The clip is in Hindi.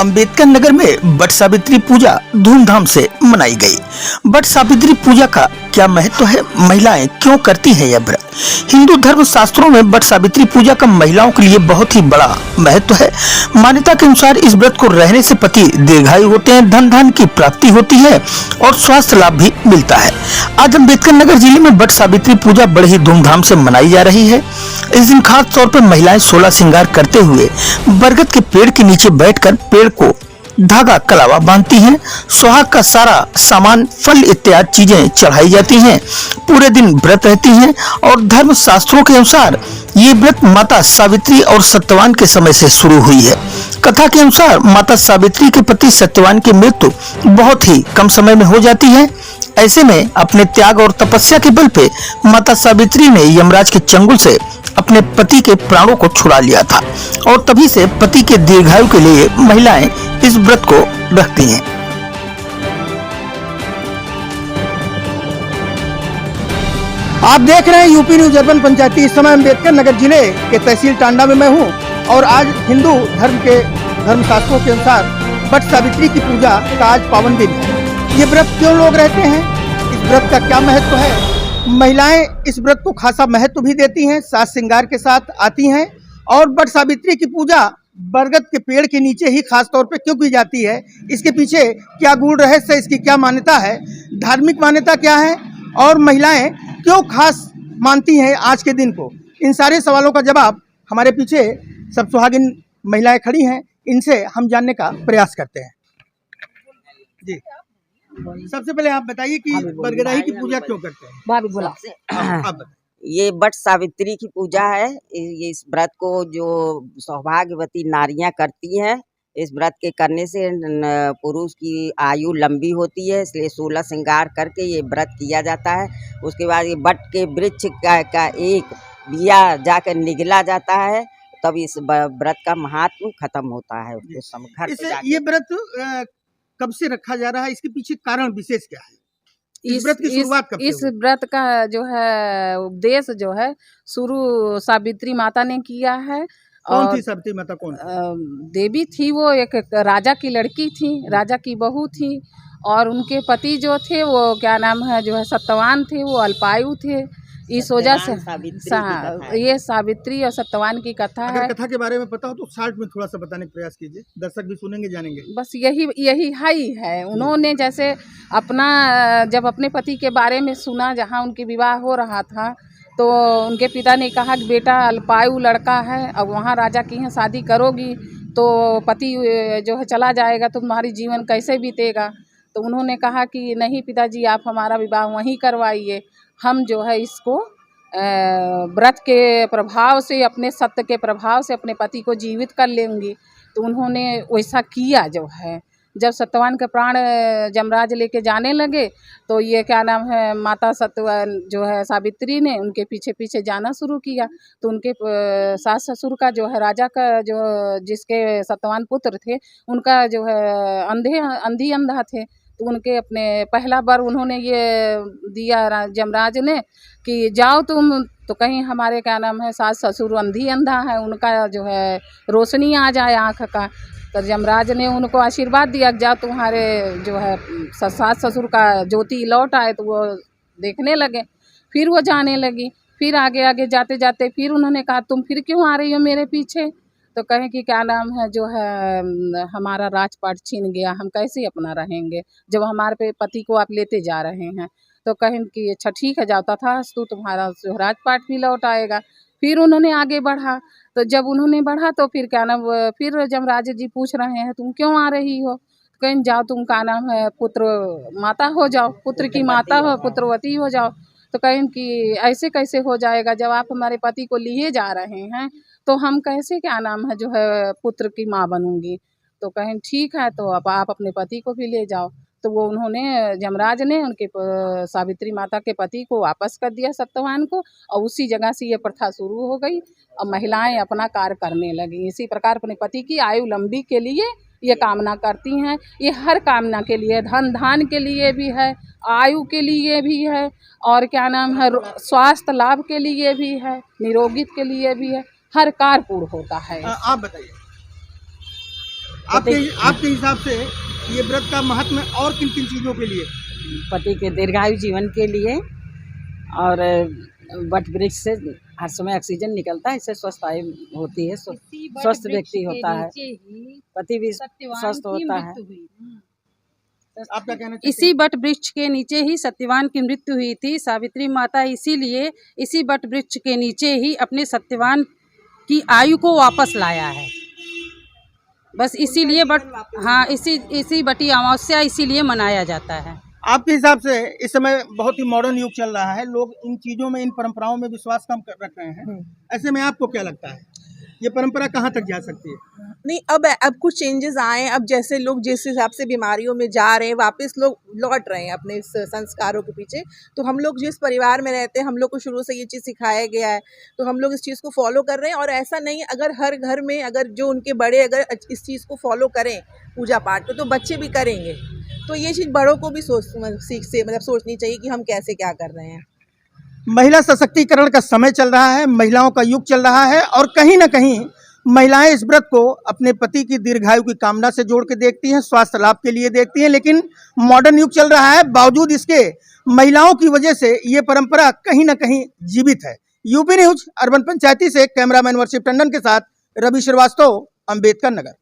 अंबेडकर नगर में बट सावित्री पूजा धूमधाम से मनाई गई। बट सावित्री पूजा का क्या महत्व है, महिलाएं क्यों करती हैं यह व्रत? हिंदू धर्म शास्त्रों में बट सावित्री पूजा का महिलाओं के लिए बहुत ही बड़ा महत्व है। मान्यता के अनुसार इस व्रत को रहने से पति दीर्घायु होते हैं, धन धान की प्राप्ति होती है और स्वास्थ्य लाभ भी मिलता है। आज अम्बेडकर नगर जिले में बट सावित्री पूजा बड़े ही धूमधाम से मनाई जा रही है। इस दिन खास तौर पर महिलाएं 16 श्रृंगार करते हुए बरगद के पेड़ के नीचे बैठकर पेड़ को धागा कलावा बांधती हैं। सुहाग का सारा सामान, फल इत्यादि चीजें चढ़ाई जाती हैं। पूरे दिन व्रत रहती हैं और धर्म शास्त्रों के अनुसार ये व्रत माता सावित्री और सत्यवान के समय से शुरू हुई है। कथा के अनुसार माता सावित्री के पति सत्यवान की मृत्यु बहुत ही कम समय में हो जाती है। ऐसे में अपने त्याग और तपस्या के बल पे माता सावित्री ने यमराज के चंगुल से अपने पति के प्राणों को छुड़ा लिया था और तभी से पति के दीर्घायु के लिए महिलाएं इस व्रत को रखती हैं। आप देख रहे हैं यूपी न्यूज अर्बन पंचायती। इस समय अम्बेडकर नगर जिले के तहसील टांडा में मैं हूं और आज हिंदू धर्म के धर्मशास्त्रों के अनुसार बट सावित्री की पूजा का आज पावन दिन है। ये व्रत क्यों लोग रहते हैं, इस व्रत का क्या महत्व है? महिलाएं इस व्रत को खासा महत्व भी देती हैं, साज श्रृंगार के साथ आती हैं। और बट सावित्री की पूजा बरगद के पेड़ के नीचे ही खास तौर पे क्यों की जाती है, इसके पीछे क्या गूढ़ रहस्य, इसकी क्या मान्यता है, धार्मिक मान्यता क्या है और महिलाएं क्यों खास मानती हैं आज के दिन को, इन सारे सवालों का जवाब हमारे पीछे सब सुहागिन महिलाएं खड़ी हैं, इनसे हम जानने का प्रयास करते हैं। जी, सबसे पहले आप बताइए कि बरगदाई की पूजा क्यों करते हैं? भाभी बोला। आप बताइए। ये बट सावित्री की पूजा है। ये इस व्रत को जो सौभाग्यवती नारियां करती हैं, इस व्रत के करने से पुरुष की आयु लंबी होती है, इसलिए 16 श्रृंगार करके ये व्रत किया जाता है। उसके बाद ये बट के वृक्ष का एक बिया जाकर निगला जाता है, तब इस व्रत का महात्म खत्म होता है। उसके घर पे ये व्रत कब से रखा जा रहा है, इसके पीछे कारण विशेष क्या है? इस व्रत की शुरुआत कब से हुई? इस व्रत का जो है उपदेश जो है शुरू सावित्री माता ने किया है। कौन थी सावित्री माता? कौन देवी थी? वो एक राजा की लड़की थी, राजा की बहू थी और उनके पति जो थे वो क्या नाम है जो है सत्यवान थे, वो अल्पायु थे। इस वजह से ये सावित्री और सत्यवान की कथा है। अगर कथा के बारे में पता हो तो शॉर्ट में थोड़ा सा बताने का प्रयास कीजिए, दर्शक भी सुनेंगे जानेंगे। बस यही हाई है। उन्होंने जैसे जब अपने पति के बारे में सुना, जहाँ उनकी विवाह हो रहा था, तो उनके पिता ने कहा कि बेटा अल्पायु लड़का है, अब वहाँ राजा की यहाँ शादी करोगी तो पति जो है चला जाएगा, तो तुम्हारी जीवन कैसे बीतेगा? तो उन्होंने कहा कि नहीं पिताजी, आप हमारा विवाह वहीं करवाइए, हम जो है इसको व्रत के प्रभाव से, अपने सत्य के प्रभाव से अपने पति को जीवित कर लेंगी। तो उन्होंने वैसा किया। जो है जब सत्यवान के प्राण यमराज लेके जाने लगे तो ये क्या नाम है माता सत्यवान जो है सावित्री ने उनके पीछे पीछे जाना शुरू किया। तो उनके सास ससुर का जो है राजा का जो जिसके सत्यवान पुत्र थे, उनका जो है अंधा थे। तो उनके अपने पहला बार उन्होंने ये दिया यमराज ने कि जाओ तुम, तो कहीं हमारे क्या नाम है सास ससुर अंधा है, उनका जो है रोशनी आ जाए आँख का। तो यमराज ने उनको आशीर्वाद दिया, जाओ तुम्हारे जो है सास ससुर का ज्योति लौट आए। तो वो देखने लगे, फिर वो जाने लगी। फिर आगे आगे जाते जाते फिर उन्होंने कहा तुम फिर क्यों आ रही हो मेरे पीछे? तो कहें कि क्या नाम है जो है हमारा राजपाट छीन गया, हम कैसे अपना रहेंगे जब हमारे पे पति को आप लेते जा रहे हैं? तो कहें कि अच्छा ठीक है जाता था तो तुम्हारा जो राजपाट भी लौट आएगा। फिर उन्होंने आगे बढ़ा। तो जब उन्होंने बढ़ा तो फिर क्या नाम फिर यमराज जी पूछ रहे हैं तुम क्यों आ रही हो? तो कहें जाओ तुम क्या नाम है पुत्र माता हो जाओ, पुत्र की माता हो, पुत्रवती हो जाओ। तो कहें कि ऐसे कैसे हो जाएगा, जब आप हमारे पति को लिए जा रहे हैं तो हम कैसे क्या नाम है जो है पुत्र की माँ बनूंगी? तो कहें ठीक है, तो अब आप अपने पति को भी ले जाओ। तो वो उन्होंने यमराज ने उनके सावित्री माता के पति को वापस कर दिया सत्यवान को, और उसी जगह से ये प्रथा शुरू हो गई और महिलाएं अपना कार्य करने लगी। इसी प्रकार अपने पति की आयु लंबी के लिए ये कामना करती हैं। ये हर कामना के लिए, धन धान के लिए भी है, आयु के लिए भी है और क्या नाम है स्वास्थ्य लाभ के लिए भी है, निरोगित के लिए भी है, हर कार्य पूर्ण होता है। आप बताइए, आपके हिसाब से ये व्रत का महत्व और किन किन चीजों के लिए? पति के दीर्घायु जीवन के लिए, और वट वृक्ष से हर समय ऑक्सीजन निकलता है, इससे स्वस्थ आयु होती है, स्वस्थ व्यक्ति होता है, पति भी स्वस्थ होता है। आप क्या कहना चाहते हैं? इसी बट वृक्ष के नीचे ही सत्यवान की मृत्यु हुई थी। सावित्री माता इसीलिए इसी बट वृक्ष के नीचे ही अपने सत्यवान की आयु को वापस लाया है। बस इसीलिए इसी बटी अमावस्या इसीलिए मनाया जाता है। आपके हिसाब से इस समय बहुत ही मॉडर्न युग चल रहा है, लोग इन चीजों में, इन परंपराओं में विश्वास कम रख रहे हैं, ऐसे में आपको क्या लगता है ये परंपरा कहाँ तक जा सकती है? नहीं, अब कुछ चेंजेस आए हैं। अब जैसे लोग जिस हिसाब से बीमारियों में जा रहे हैं, वापस लोग लौट रहे हैं अपने इस संस्कारों के पीछे। तो हम लोग जिस परिवार में रहते हैं, हम लोग को शुरू से ये चीज़ सिखाया गया है, तो हम लोग इस चीज़ को फॉलो कर रहे हैं। और ऐसा नहीं, अगर हर घर में अगर जो उनके बड़े अगर इस चीज़ को फॉलो करें पूजा पाठ को, तो बच्चे भी करेंगे। तो ये चीज़ बड़ों को भी सोचनी चाहिए कि हम कैसे क्या कर रहे हैं। महिला सशक्तिकरण का समय चल रहा है, महिलाओं का युग चल रहा है, और कहीं ना कहीं महिलाएं इस व्रत को अपने पति की दीर्घायु की कामना से जोड़ के देखती हैं, स्वास्थ्य लाभ के लिए देखती हैं। लेकिन मॉडर्न युग चल रहा है, बावजूद इसके महिलाओं की वजह से ये परंपरा कहीं ना कहीं जीवित है। यूपी न्यूज अर्बन पंचायती से कैमरामैन वर्षिप टंडन के साथ रवि श्रीवास्तव, अम्बेडकर नगर।